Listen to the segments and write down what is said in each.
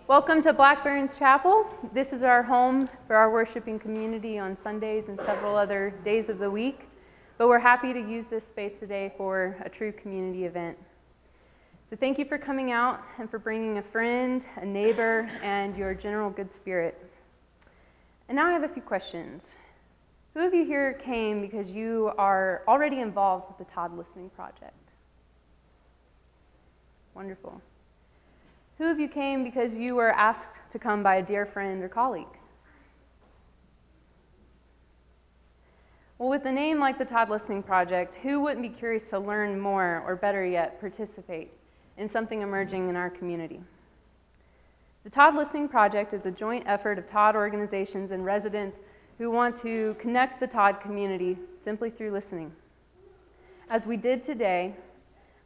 Welcome to Blackburns Chapel. This is our home for our worshiping community on Sundays and several other days of the week, but we're happy to use this space today for a true community event. So thank you for coming out and for bringing a friend, a neighbor, and your general good spirit. And now I have a few questions. Who of you here came because you are already involved with the Todd Listening Project? Wonderful. Who of you came because you were asked to come by a dear friend or colleague? Well, with a name like the Todd Listening Project, who wouldn't be curious to learn more, or better yet, participate in something emerging in our community? The Todd Listening Project is a joint effort of Todd organizations and residents who want to connect the Todd community simply through listening. As we did today,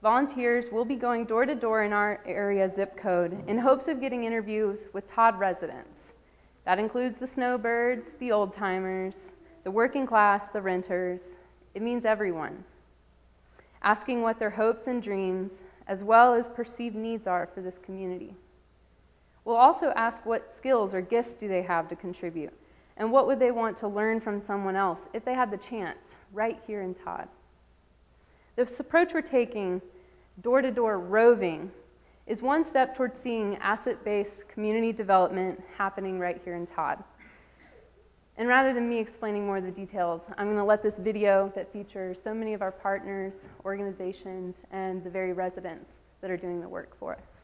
volunteers will be going door to door in our area zip code in hopes of getting interviews with Todd residents. That includes the snowbirds, the old-timers, the working class, the renters. It means everyone. Asking what their hopes and dreams, as well as perceived needs are for this community. We'll also ask what skills or gifts do they have to contribute, and what would they want to learn from someone else if they had the chance right here in Todd. This approach we're taking, door-to-door roving, is one step towards seeing asset-based community development happening right here in Todd. And rather than me explaining more of the details, I'm going to let this video that features so many of our partners, organizations, and the very residents that are doing the work for us.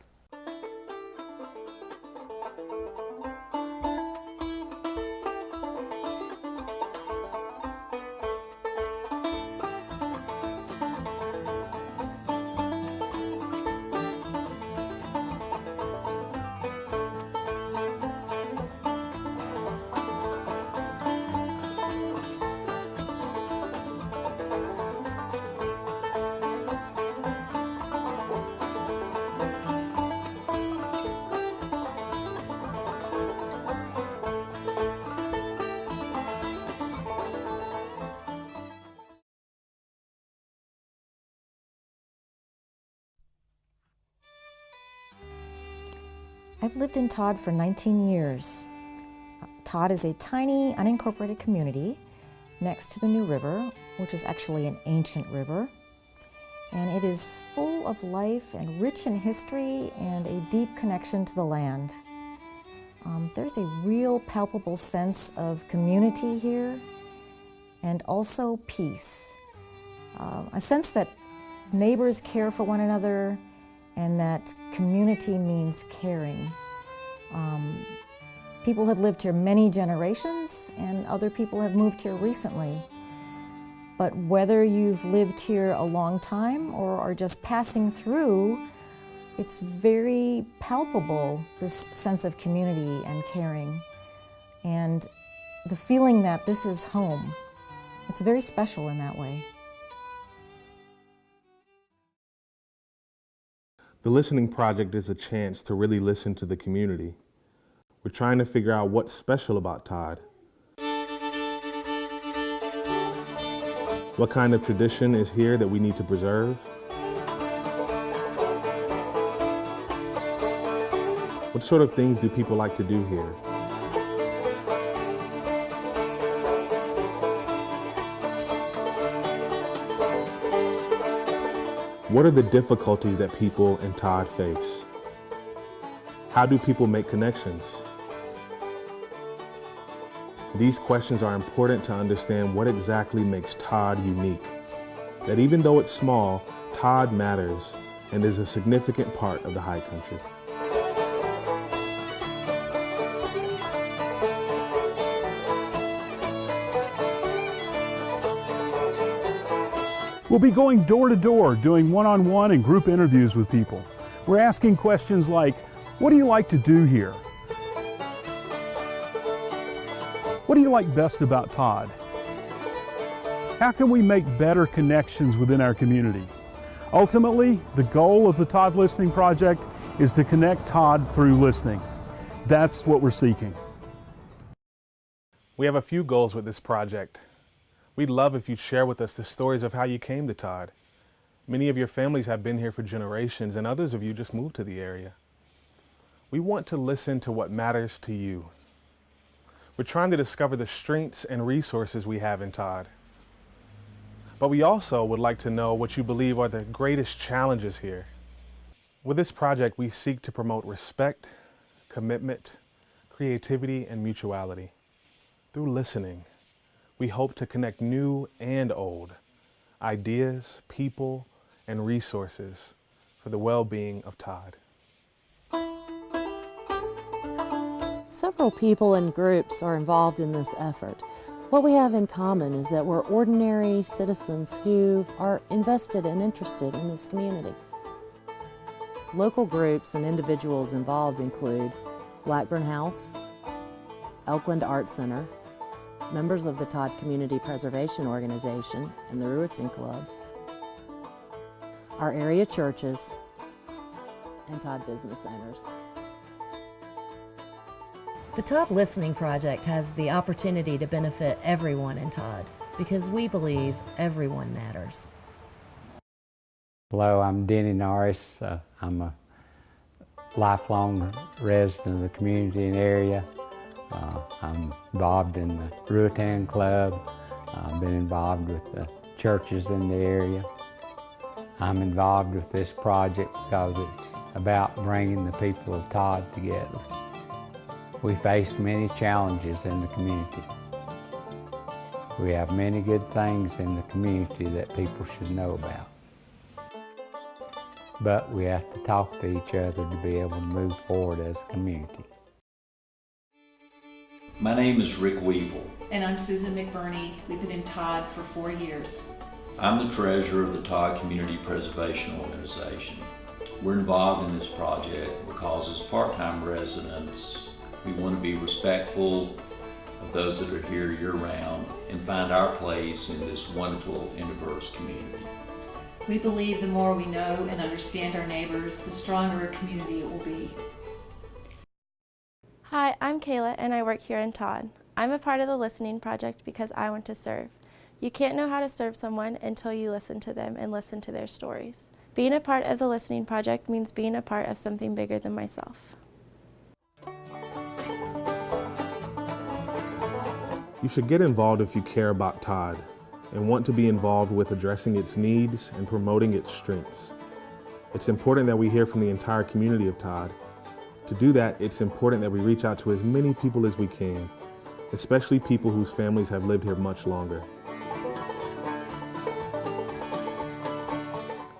I've lived in Todd for 19 years. Todd is a tiny, unincorporated community next to the New River, which is actually an ancient river. And it is full of life and rich in history and a deep connection to the land. There's a real palpable sense of community here and also peace. A sense that neighbors care for one another and that community means caring. People have lived here many generations, and other people have moved here recently. But whether you've lived here a long time or are just passing through, it's very palpable, this sense of community and caring, and the feeling that this is home. It's very special in that way. The Listening Project is a chance to really listen to the community. We're trying to figure out what's special about Todd. What kind of tradition is here that we need to preserve? What sort of things do people like to do here? What are the difficulties that people in Todd face? How do people make connections? These questions are important to understand what exactly makes Todd unique. That even though it's small, Todd matters and is a significant part of the High Country. We'll be going door to door, doing one-on-one and group interviews with people. We're asking questions like, what do you like to do here? What do you like best about Todd? How can we make better connections within our community? Ultimately, the goal of the Todd Listening Project is to connect Todd through listening. That's what we're seeking. We have a few goals with this project. We'd love if you'd share with us the stories of how you came to Todd. Many of your families have been here for generations, and others of you just moved to the area. We want to listen to what matters to you. We're trying to discover the strengths and resources we have in Todd. But we also would like to know what you believe are the greatest challenges here. With this project, we seek to promote respect, commitment, creativity, and mutuality. Through listening, we hope to connect new and old ideas, people, and resources for the well-being of Todd. Several people and groups are involved in this effort. What we have in common is that we're ordinary citizens who are invested and interested in this community. Local groups and individuals involved include Blackburn House, Elkland Art Center, members of the Todd Community Preservation Organization and the Ruetzen Club, our area churches, and Todd Business Owners. The Todd Listening Project has the opportunity to benefit everyone in Todd because we believe everyone matters. Hello, I'm Denny Norris. I'm a lifelong resident of the community and area. I'm involved in the Ruetzen Club. I've been involved with the churches in the area. I'm involved with this project because it's about bringing the people of Todd together. We face many challenges in the community. We have many good things in the community that people should know about. But we have to talk to each other to be able to move forward as a community. My name is Rick Weevil. And I'm Susan McBurney. We've been in Todd for 4 years. I'm the treasurer of the Todd Community Preservation Organization. We're involved in this project because as part-time residents, we want to be respectful of those that are here year-round and find our place in this wonderful and diverse community. We believe the more we know and understand our neighbors, the stronger a community it will be. Hi, I'm Kayla and I work here in Todd. I'm a part of the Listening Project because I want to serve. You can't know how to serve someone until you listen to them and listen to their stories. Being a part of the Listening Project means being a part of something bigger than myself. You should get involved if you care about Todd and want to be involved with addressing its needs and promoting its strengths. It's important that we hear from the entire community of Todd. To do that, it's important that we reach out to as many people as we can, especially people whose families have lived here much longer.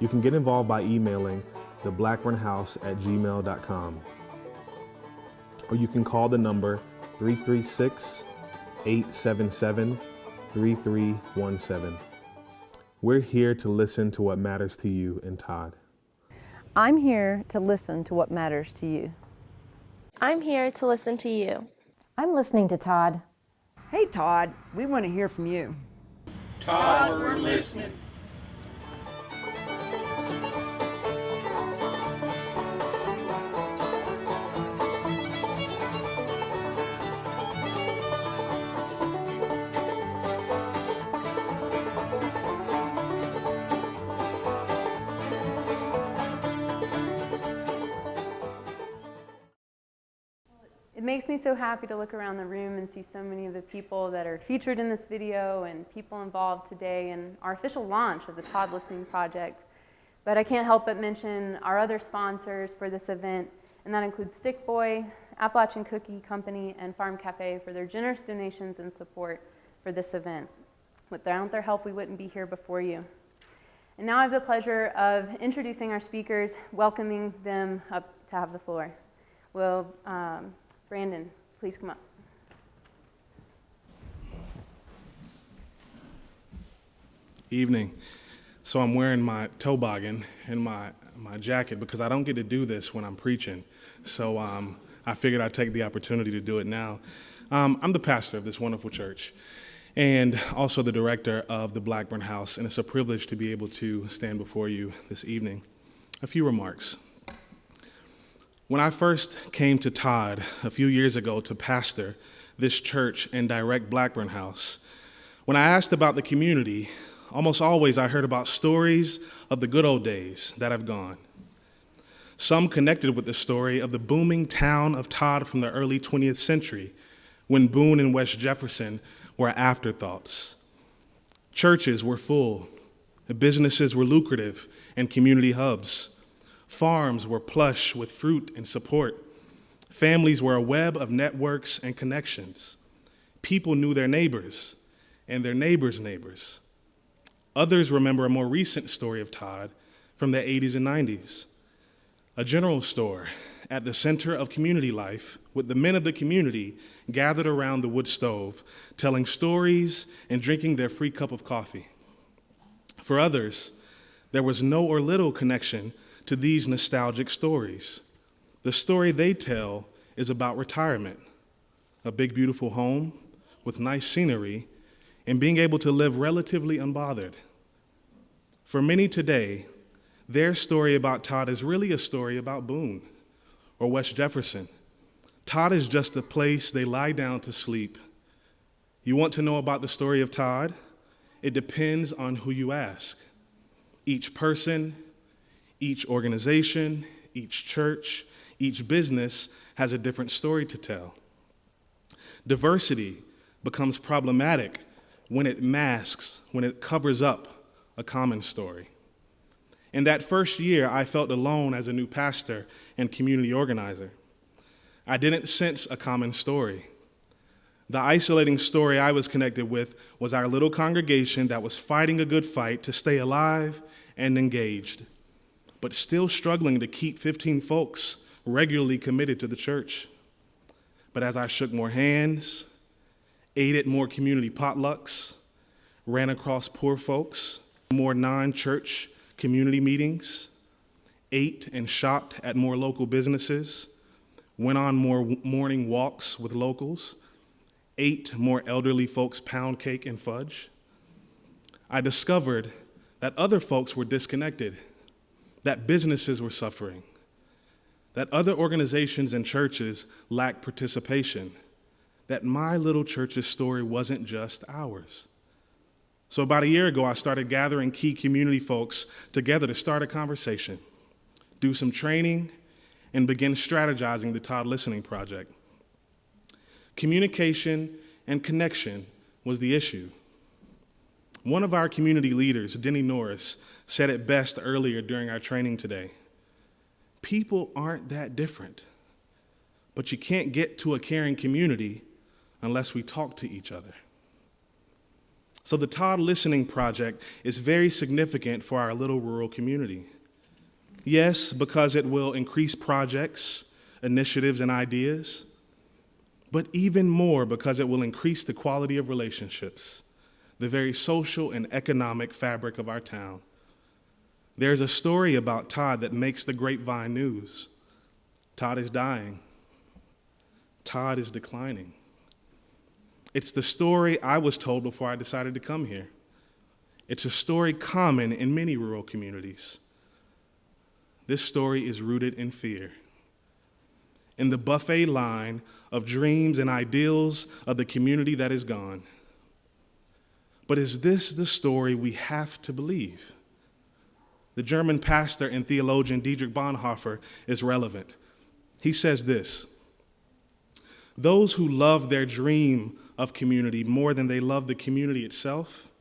You can get involved by emailing theblackburnhouse@gmail.com, or you can call the number 336-877-3317. We're here to listen to what matters to you in Todd. I'm here to listen to what matters to you. I'm here to listen to you. I'm listening to Todd. Hey Todd, we want to hear from you. Todd, we're listening. It makes me so happy to look around the room and see so many of the people that are featured in this video and people involved today in our official launch of the Todd Listening Project. But I can't help but mention our other sponsors for this event, and that includes Stick Boy, Appalachian Cookie Company, and Farm Cafe for their generous donations and support for this event. Without their help, we wouldn't be here before you. And now I have the pleasure of introducing our speakers, welcoming them up to have the floor. Will Brandon, please come up. Evening. So I'm wearing my toboggan and my jacket because I don't get to do this when I'm preaching. So I figured I'd take the opportunity to do it now. I'm the pastor of this wonderful church and also the director of the Blackburn House, and it's a privilege to be able to stand before you this evening. A few remarks. When I first came to Todd a few years ago to pastor this church and direct Blackburn House, when I asked about the community, almost always I heard about stories of the good old days that have gone. Some connected with the story of the booming town of Todd from the early 20th century, when Boone and West Jefferson were afterthoughts. Churches were full, businesses were lucrative and community hubs. Farms were plush with fruit and support. Families were a web of networks and connections. People knew their neighbors and their neighbors' neighbors. Others remember a more recent story of Todd from the 80s and 90s. A general store at the center of community life, with the men of the community gathered around the wood stove, telling stories and drinking their free cup of coffee. For others, there was no or little connection to these nostalgic stories. The story they tell is about retirement, a big, beautiful home with nice scenery, and being able to live relatively unbothered. For many today, their story about Todd is really a story about Boone or West Jefferson. Todd is just a place they lie down to sleep. You want to know about the story of Todd? It depends on who you ask. Each person, each organization, each church, each business has a different story to tell. Diversity becomes problematic when it masks, when it covers up a common story. In that first year, I felt alone as a new pastor and community organizer. I didn't sense a common story. The isolating story I was connected with was our little congregation that was fighting a good fight to stay alive and engaged, but still struggling to keep 15 folks regularly committed to the church. But as I shook more hands, ate at more community potlucks, ran across poor folks, more non-church community meetings, ate and shopped at more local businesses, went on more morning walks with locals, ate more elderly folks' pound cake and fudge, I discovered that other folks were disconnected, that businesses were suffering, that other organizations and churches lacked participation, that my little church's story wasn't just ours. So about a year ago, I started gathering key community folks together to start a conversation, do some training, and begin strategizing the Todd Listening Project. Communication and connection was the issue. One of our community leaders, Denny Norris, said it best earlier during our training today. People aren't that different, but you can't get to a caring community unless we talk to each other. So the Todd Listening Project is very significant for our little rural community. Yes, because it will increase projects, initiatives, and ideas, but even more because it will increase the quality of relationships, the very social and economic fabric of our town. There's a story about Todd that makes the grapevine news. Todd is dying. Todd is declining. It's the story I was told before I decided to come here. It's a story common in many rural communities. This story is rooted in fear, in the buffet line of dreams and ideals of the community that is gone. But is this the story we have to believe? The German pastor and theologian Dietrich Bonhoeffer is relevant. He says this: those who love their dream of community more than they love the community itself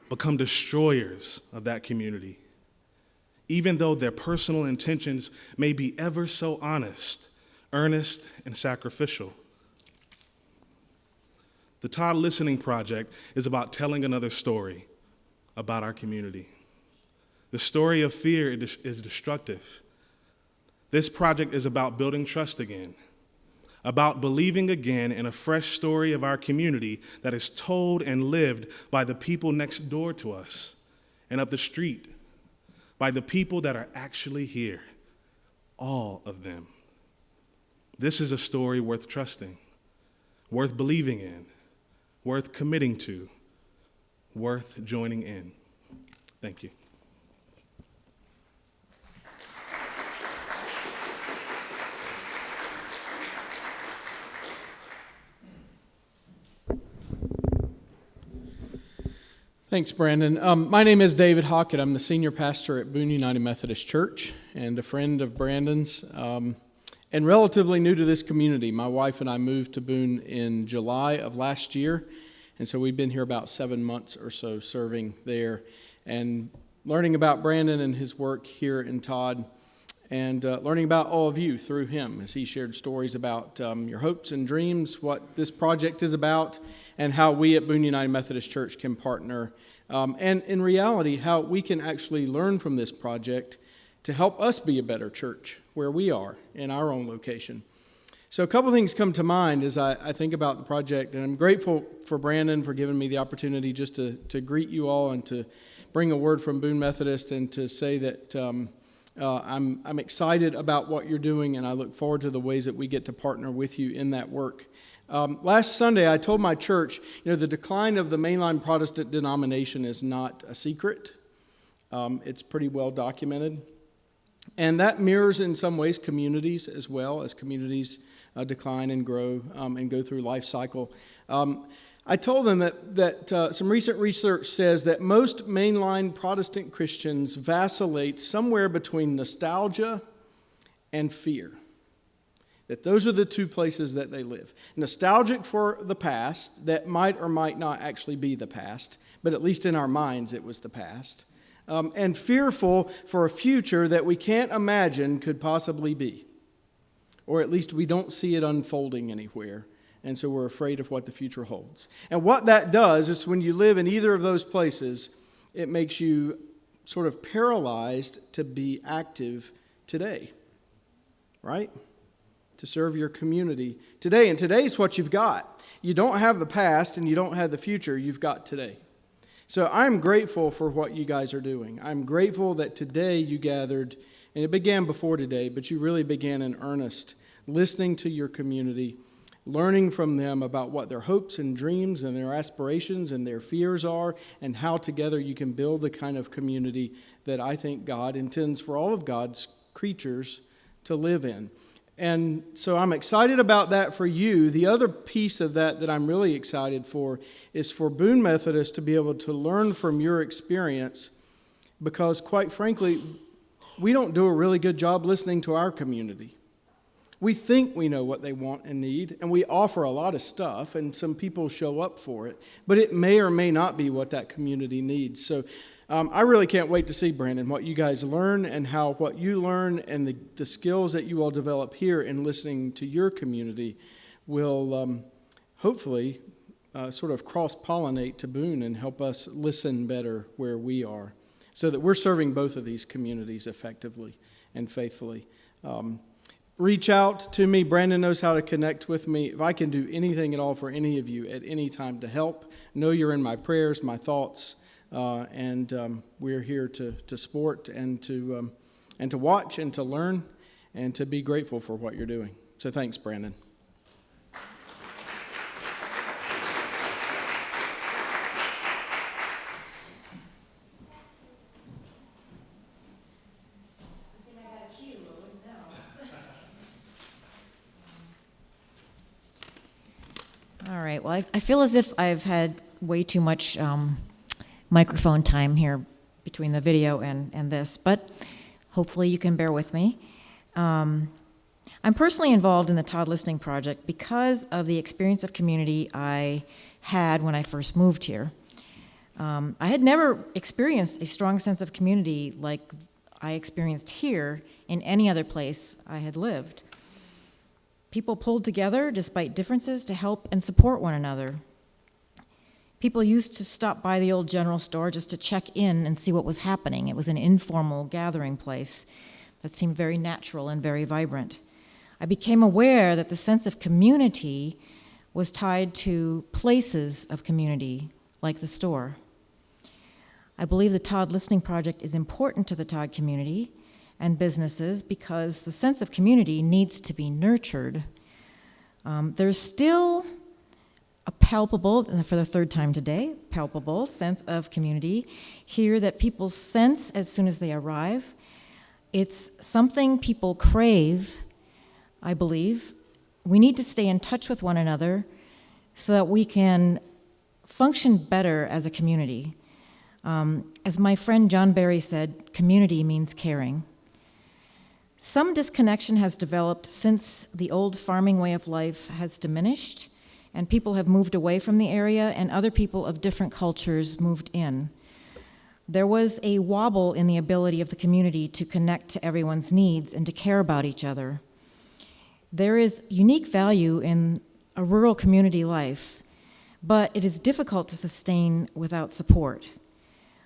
become destroyers of that community, even though their personal intentions may be ever so honest, earnest, and sacrificial. The Todd Listening Project is about telling another story about our community. The story of fear is destructive. This project is about building trust again, about believing again in a fresh story of our community that is told and lived by the people next door to us and up the street, by the people that are actually here, all of them. This is a story worth trusting, worth believing in, worth committing to, worth joining in. Thank you. Thanks, Brandon. My name is David Hockett. I'm the senior pastor at Boone United Methodist Church and a friend of Brandon's, and relatively new to this community. My wife and I moved to Boone in July of last year, and so we've been here about 7 months or so serving there and learning about Brandon and his work here in Todd, and learning about all of you through him as he shared stories about your hopes and dreams, what this project is about, and how we at Boone United Methodist Church can partner, and in reality, how we can actually learn from this project to help us be a better church where we are in our own location. So a couple things come to mind as I think about the project, and I'm grateful for Brandon for giving me the opportunity just to greet you all and to bring a word from Boone Methodist and to say that I'm excited about what you're doing, and I look forward to the ways that we get to partner with you in that work. Last Sunday, I told my church, the decline of the mainline Protestant denomination is not a secret. It's pretty well documented. And that mirrors in some ways communities as well, as communities decline and grow and go through life cycle. I told them that some recent research says that most mainline Protestant Christians vacillate somewhere between nostalgia and fear. That those are the two places that they live. Nostalgic for the past, that might or might not actually be the past, but at least in our minds it was the past. And fearful for a future that we can't imagine could possibly be. Or at least we don't see it unfolding anywhere. And so we're afraid of what the future holds. And what that does is when you live in either of those places, it makes you sort of paralyzed to be active today. Right? To serve your community today. And today's what you've got. You don't have the past and you don't have the future. You've got today. So I'm grateful for what you guys are doing. I'm grateful that today you gathered, and it began before today, but you really began in earnest, listening to your community, learning from them about what their hopes and dreams and their aspirations and their fears are, and how together you can build the kind of community that I think God intends for all of God's creatures to live in. And so I'm excited about that for you. The other piece of that I'm really excited for is for Boone Methodist to be able to learn from your experience, because quite frankly, we don't do a really good job listening to our community. We think we know what they want and need, and we offer a lot of stuff, and some people show up for it, but it may or may not be what that community needs. So I really can't wait to see, Brandon, what you guys learn and how what you learn and the skills that you all develop here in listening to your community will hopefully sort of cross-pollinate to Boone and help us listen better where we are so that we're serving both of these communities effectively and faithfully. Reach out to me. Brandon knows how to connect with me. If I can do anything at all for any of you at any time to help, know you're in my prayers, my thoughts, and we're here to support and to watch and to learn and to be grateful for what you're doing. So thanks, Brandon. All right, well, I feel as if I've had way too much microphone time here between the video and this, but hopefully you can bear with me. I'm personally involved in the Todd Listening Project because of the experience of community I had when I first moved here. I had never experienced a strong sense of community like I experienced here in any other place I had lived. People pulled together despite differences to help and support one another. People used to stop by the old general store just to check in and see what was happening. It was an informal gathering place that seemed very natural and very vibrant. I became aware that the sense of community was tied to places of community, like the store. I believe the Todd Listening Project is important to the Todd community and businesses because the sense of community needs to be nurtured. There's still a palpable, and for the third time today, palpable sense of community here that people sense as soon as they arrive. It's something people crave, I believe. We need to stay in touch with one another so that we can function better as a community. As my friend John Barry said, community means caring. Some disconnection has developed since the old farming way of life has diminished and people have moved away from the area and other people of different cultures moved in. There was a wobble in the ability of the community to connect to everyone's needs and to care about each other. There is unique value in a rural community life, but it is difficult to sustain without support.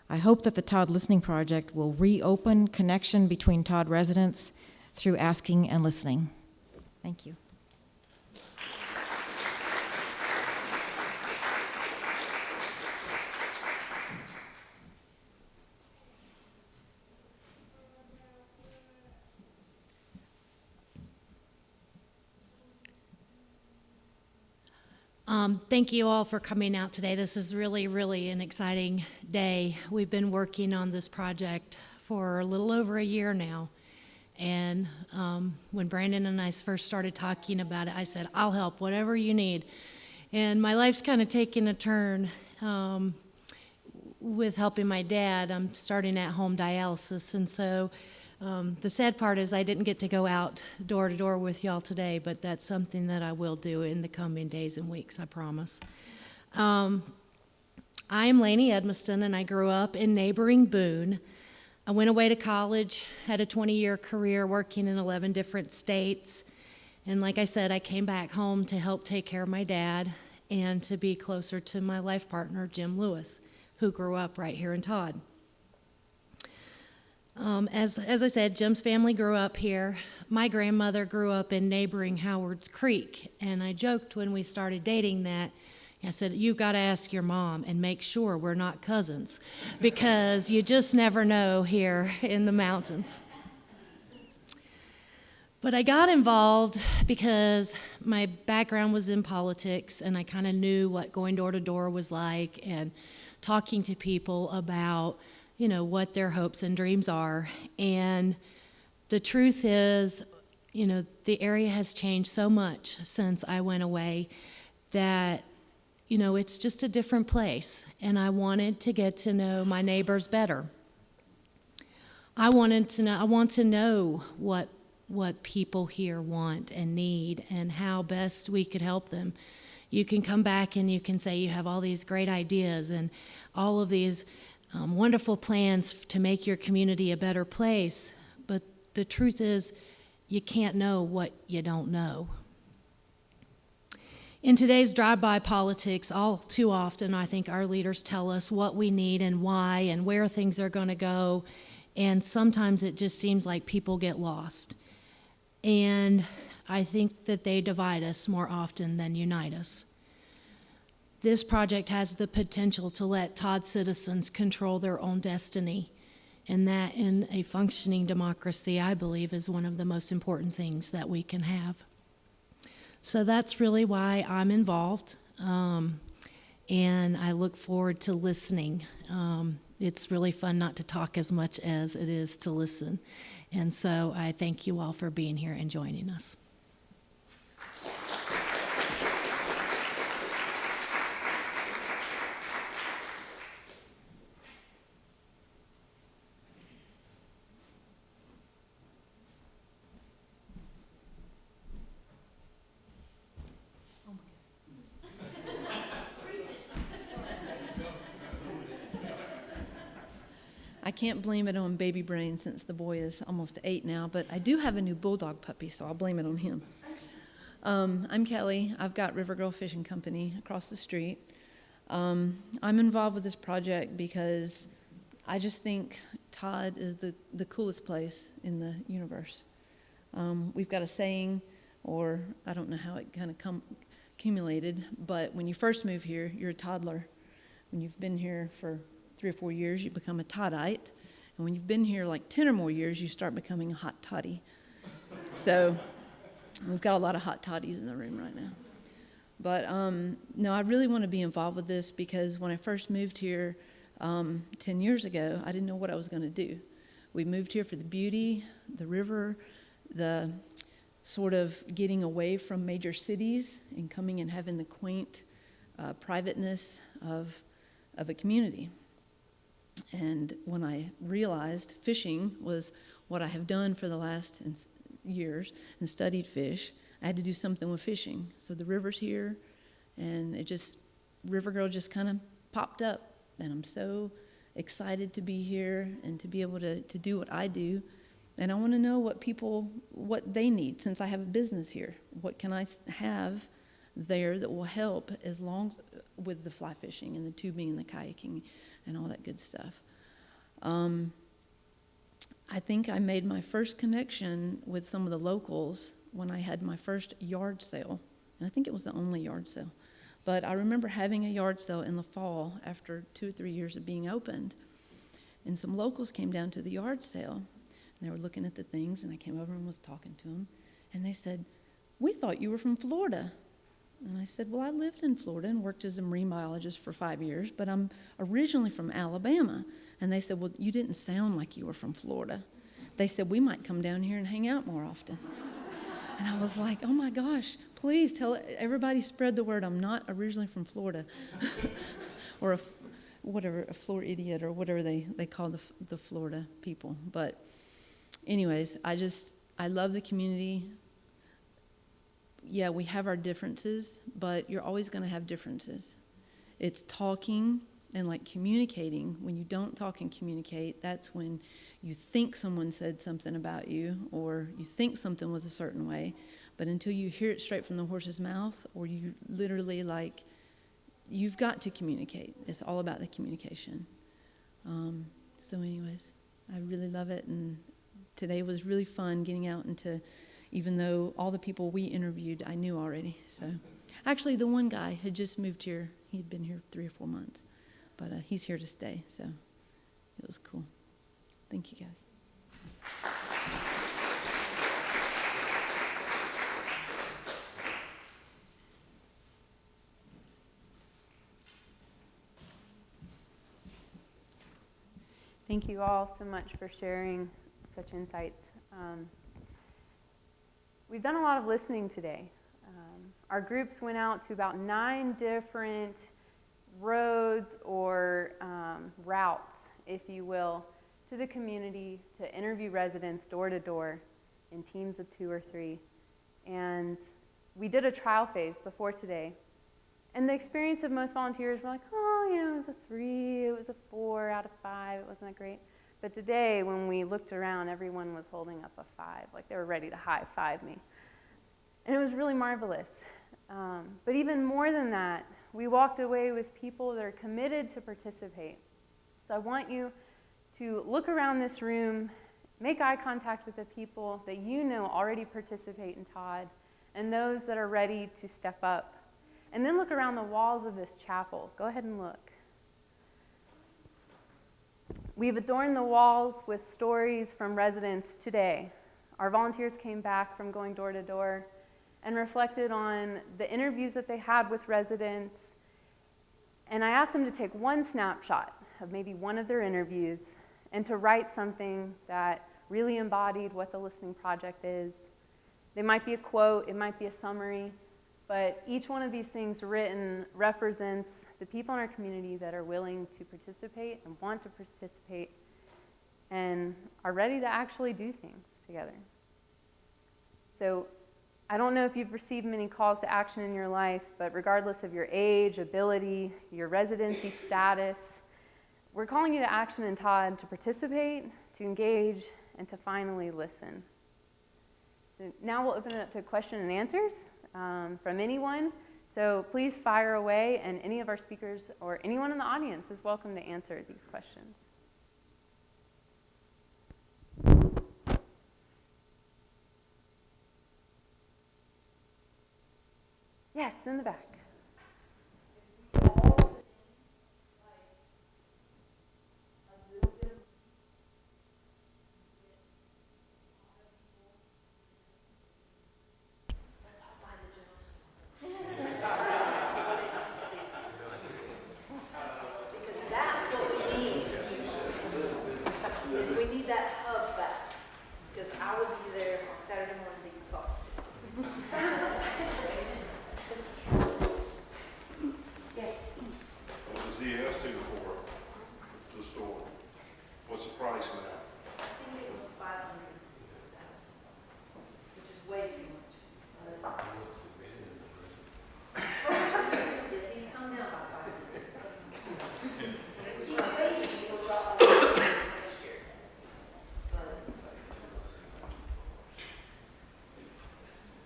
I hope that the Todd Listening Project will reopen connection between Todd residents through asking and listening. Thank you. Thank you all for coming out today. This is really, really an exciting day. We've been working on this project for a little over a year now. And when Brandon and I first started talking about it, I said, I'll help, whatever you need. And my life's kind of taken a turn with helping my dad. I'm starting at home dialysis. And so the sad part is I didn't get to go out door to door with y'all today, but that's something that I will do in the coming days and weeks, I promise. I am Lainey Edmiston, and I grew up in neighboring Boone. I went away to college, had a 20-year career working in 11 different states, and like I said, I came back home to help take care of my dad and to be closer to my life partner, Jim Lewis, who grew up right here in Todd. As I said, Jim's family grew up here. My grandmother grew up in neighboring Howard's Creek, and I joked when we started dating that I said, you've got to ask your mom and make sure we're not cousins, because you just never know here in the mountains. But I got involved because my background was in politics, and I kind of knew what going door to door was like and talking to people about what their hopes and dreams are. And the truth is, the area has changed so much since I went away that, it's just a different place. And I wanted to get to know my neighbors better. I want to know what people here want and need and how best we could help them. You can come back and you can say you have all these great ideas and all of these wonderful plans to make your community a better place, but the truth is you can't know what you don't know. In today's drive-by politics, all too often I think our leaders tell us what we need and why and where things are going to go, and sometimes it just seems like people get lost. And I think that they divide us more often than unite us. This project has the potential to let Todd citizens control their own destiny, and that in a functioning democracy, I believe, is one of the most important things that we can have. So that's really why I'm involved, and I look forward to listening. It's really fun not to talk as much as it is to listen, and so I thank you all for being here and joining us. I can't blame it on baby brain since the boy is almost 8 now, but I do have a new bulldog puppy, so I'll blame it on him. I'm Kelly. I've got River Girl Fishing Company across the street. I'm involved with this project because I just think Todd is the coolest place in the universe. We've got a saying, or I don't know how it kind of accumulated, but when you first move here, you're a toddler. When you've been here for 3 or 4 years, you become a Toddite. And when you've been here like 10 or more years, you start becoming a hot toddy. So we've got a lot of hot toddies in the room right now. But no, I really want to be involved with this because when I first moved here 10 years ago, I didn't know what I was going to do. We moved here for the beauty, the river, the sort of getting away from major cities and coming and having the quaint privateness of a community. And when I realized fishing was what I have done for the last years and studied fish, I had to do something with fishing. So the river's here, and River Girl just kind of popped up. And I'm so excited to be here and to be able to do what I do. And I want to know what they need, since I have a business here. What can I have there that will help with the fly fishing and the tubing and the kayaking and all that good stuff. I think I made my first connection with some of the locals when I had my first yard sale. And I think it was the only yard sale. But I remember having a yard sale in the fall after 2 or 3 years of being opened. And some locals came down to the yard sale. And they were looking at the things, and I came over and was talking to them. And they said, "We thought you were from Florida." And I said, "Well, I lived in Florida and worked as a marine biologist for 5 years, but I'm originally from Alabama." And they said, "Well, you didn't sound like you were from Florida." They said, "We might come down here and hang out more often." And I was like, "Oh my gosh, please tell everybody, spread the word. I'm not originally from Florida." Or a Floridiot, or whatever they call the Florida people. But anyways, I love the community. Yeah, we have our differences, but you're always going to have differences. It's talking and like communicating. When you don't talk and communicate, that's when you think someone said something about you, or you think something was a certain way, but until you hear it straight from the horse's mouth, or you literally you've got to communicate. It's all about the communication. So anyways, I really love it, and today was really fun getting out into, even though all the people we interviewed I knew already. So actually the one guy had just moved here. He'd been here 3 or 4 months, but he's here to stay, so it was cool. Thank you, guys. Thank you all so much for sharing such insights. We've done a lot of listening today. Our groups went out to about 9 different roads or routes, if you will, to the community to interview residents door to door in teams of 2 or 3. And we did a trial phase before today. And the experience of most volunteers were like, "Oh, it was a 3, it was a 4 out of 5, it wasn't that great." But today, when we looked around, everyone was holding up a 5, like they were ready to high-five me. And it was really marvelous. But even more than that, we walked away with people that are committed to participate. So I want you to look around this room, make eye contact with the people that you know already participate in Todd, and those that are ready to step up. And then look around the walls of this chapel. Go ahead and look. We've adorned the walls with stories from residents today. Our volunteers came back from going door to door and reflected on the interviews that they had with residents. And I asked them to take one snapshot of maybe one of their interviews and to write something that really embodied what the Listening Project is. They might be a quote, it might be a summary, but each one of these things written represents the people in our community that are willing to participate and want to participate and are ready to actually do things together. So I don't know if you've received many calls to action in your life, but regardless of your age, ability, your residency status, we're calling you to action in Todd to participate, to engage, and to finally listen. So now we'll open it up to question and answers from anyone. So please fire away, and any of our speakers or anyone in the audience is welcome to answer these questions. Yes, in the back.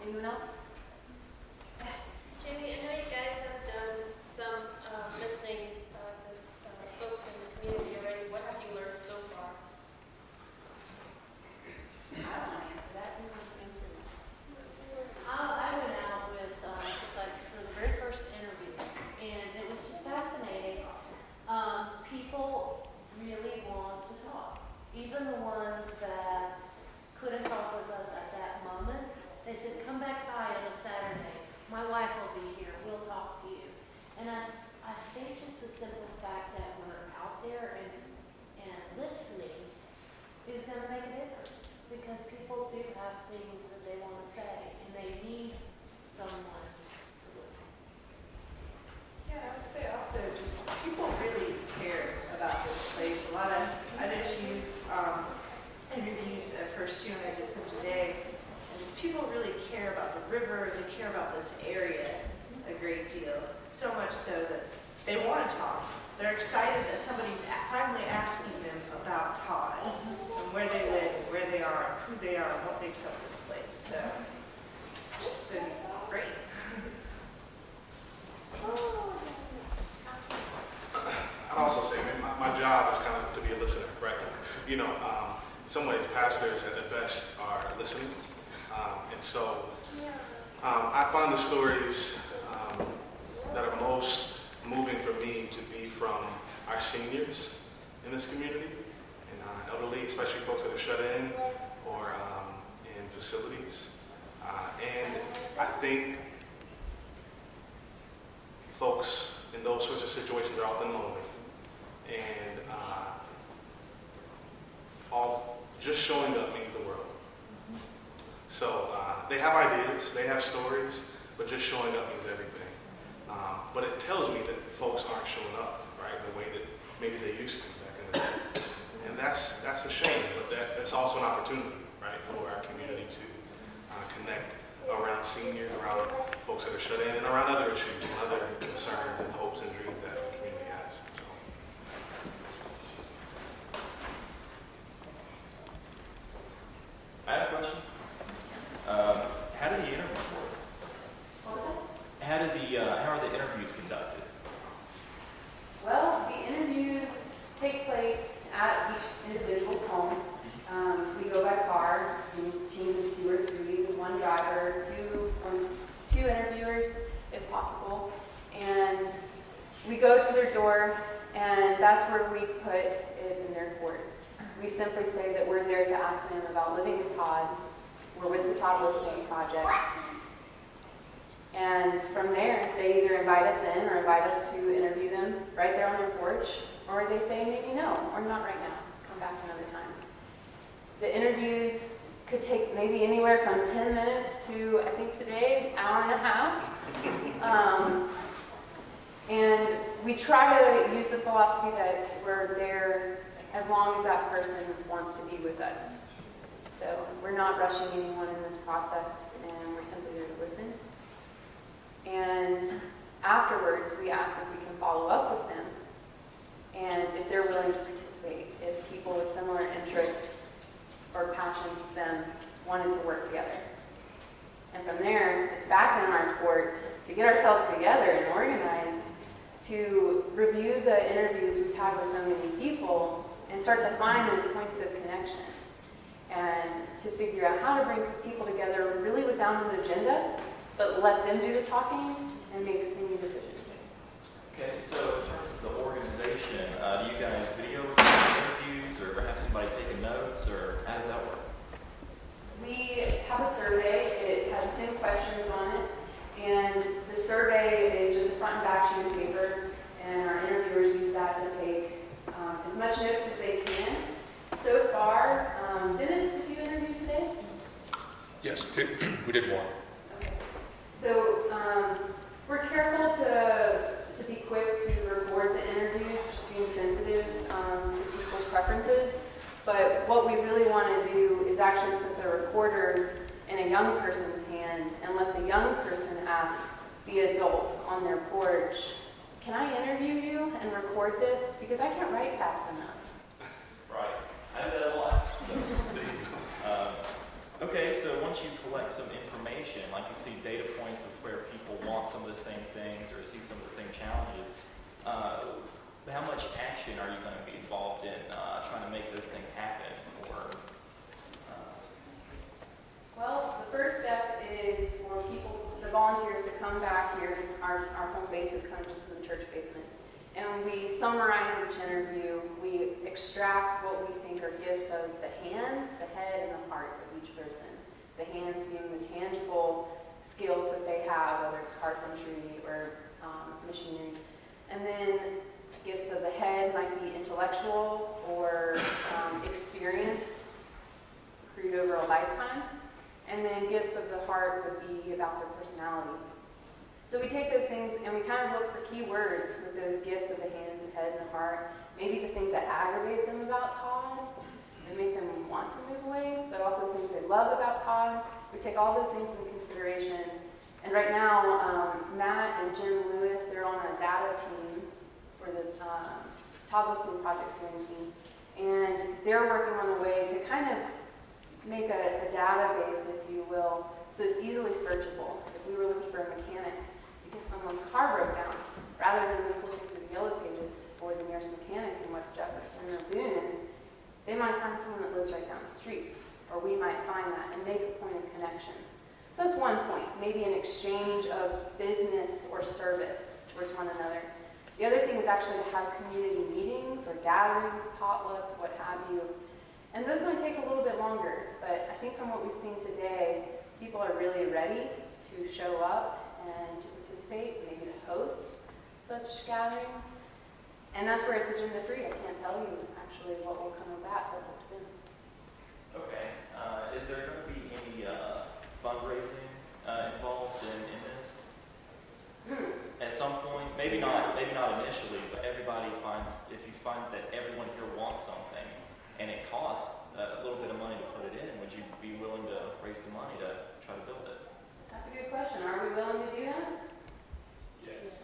Anyone else? Jamie, I know you guys have done some listening to folks in the community already. What have you learned so far? I don't want to answer that. Who wants to answer that? I went out with folks for the very first interviews, and it was just fascinating. People really want to talk. Even the ones that couldn't talk with us at that moment, they said, come back by on a Saturday. My wife will be here. We'll talk to you. And I think just the simple fact that we're out there and listening is going to make a difference, because people do have things that they want to say, and they need someone to listen. Yeah, I would say also just people really care about this place. I did a few interviews at first too, and I did some today. And just people really care about the river, they care about this area a great deal. So much so that they want to talk. They're excited that somebody's finally asking them about Todd and where they live and where they are and who they are and what makes up this place. So it's been great. I'd also say, man, my job is kind of to be a listener, right? You know, in some ways, pastors at the best are listening. And so I find the stories that are most moving for me to be from our seniors in this community, and elderly, especially folks that are shut in or in facilities. And I think folks in those sorts of situations are often lonely. And just showing up means the world. So they have ideas, they have stories, but just showing up means everything. But it tells me that folks aren't showing up, right, the way that maybe they used to back in the day. And that's a shame, but that's also an opportunity, right, for our community to connect around seniors, around folks that are shut in, and around other issues and other concerns and hopes and dreams that the community has. So. I have a question. How did the interviews work? What was that? How are the interviews conducted? Well, the interviews take place at each individual's home. We go by car, in teams of 2 or 3, one driver, two interviewers, if possible. And we go to their door, and that's where we put it in their court. We simply say that we're there to ask them about living in Todd. We're with the Todd Listening Project. And from there, they either invite us in or invite us to interview them right there on their porch, or they say maybe no, or not right now, come back another time. The interviews could take maybe anywhere from 10 minutes to, I think today, an hour and a half. And we try to use the philosophy that we're there as long as that person wants to be with us. So we're not rushing anyone in this process, and we're simply there to listen. And afterwards, we ask if we can follow up with them, and if they're willing to participate, if people with similar interests or passions as them wanted to work together. And from there, it's back in our court to get ourselves together and organized to review the interviews we've had with so many people and start to find those points of connection and to figure out how to bring people together really without an agenda, but let them do the talking and make thinking decisions. Okay, so in terms of the organization, do you guys video interviews or have somebody taking notes, or how does that work? We have a survey. It has 10 questions on it, and the survey is just a front and back sheet of paper, and our interviewers use that to take as much notes as they can. So far, Dennis, did you interview today? Yes, we did one. Okay. So we're careful to be quick to record the interviews, just being sensitive to people's preferences. But what we really want to do is actually put the recorders in a young person's hand and let the young person ask the adult on their porch, can I interview you and record this? Because I can't write fast enough. Right. I do that a lot. So, Okay, so once you collect some information, like you see data points of where people want some of the same things or see some of the same challenges, how much action are you going to be involved in trying to make those things happen? Or Well, the first step is for the volunteers to come back here. Our home base is kind of just in the church basement. And we summarize each interview. We extract what we think are gifts of the hands, the head, and the heart of each person. The hands being the tangible skills that they have, whether it's carpentry or machinery. And then gifts of the head might be intellectual or experience accrued over a lifetime. And then gifts of the heart would be about their personality. So we take those things and we kind of look for key words with those gifts of the hands, the head, and the heart. Maybe the things that aggravate them about Todd and make them want to move away, but also things they love about Todd. We take all those things into consideration. And right now, Matt and Jim Lewis, they're on a data team for the Todd Listening Project steering team. And they're working on a way to kind of make a database, if you will, so it's easily searchable. If we were looking for a mechanic because someone's car broke down, rather than them flipping through the yellow pages for the nearest mechanic in West Jefferson or Boone, they might find someone that lives right down the street, or we might find that and make a point of connection. So that's one point, maybe an exchange of business or service towards one another. The other thing is actually to have community meetings or gatherings, potlucks, what have you. And those might take a little bit longer, but I think from what we've seen today, people are really ready to show up and to participate, maybe to host such gatherings. And that's where it's agenda free. I can't tell you actually what will come of that. That's up to them. okay, is there going to be any fundraising involved in this? At some point, maybe not initially, but everybody finds, if you find that everyone here wants something and it costs a little bit of money to put it in, would you be willing to raise some money to try to build it? That's a good question. Are we willing to do that? Yes.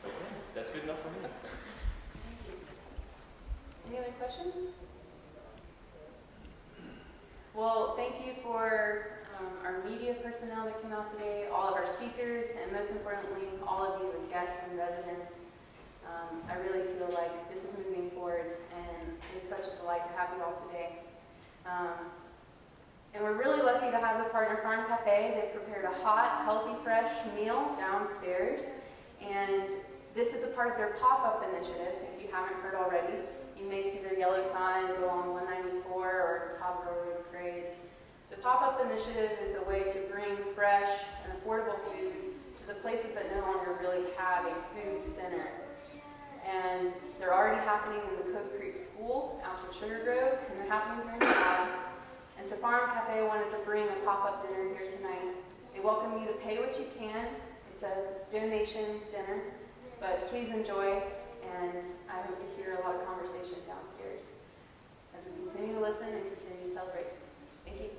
Okay, that's good enough for me. Any other questions? Well, thank you for our media personnel that came out today, all of our speakers, and most importantly, all of you as guests and residents. I really feel like this is moving forward, and it's such a delight to have you all today. And we're really lucky to have the Partner Farm Cafe. They've prepared a hot, healthy, fresh meal downstairs, and this is a part of their pop-up initiative. If you haven't heard already, you may see their yellow signs along 194 or Todd Road Grade. The pop-up initiative is a way to bring fresh and affordable food to the places that no longer really have a food center. And they're already happening in the Cook Creek School out to Sugar Grove, and they're happening here in Todd. And so Farm Cafe wanted to bring a pop-up dinner here tonight. They welcome you to pay what you can. It's a donation dinner, but please enjoy, and I hope to hear a lot of conversation downstairs as we continue to listen and continue to celebrate. Thank you.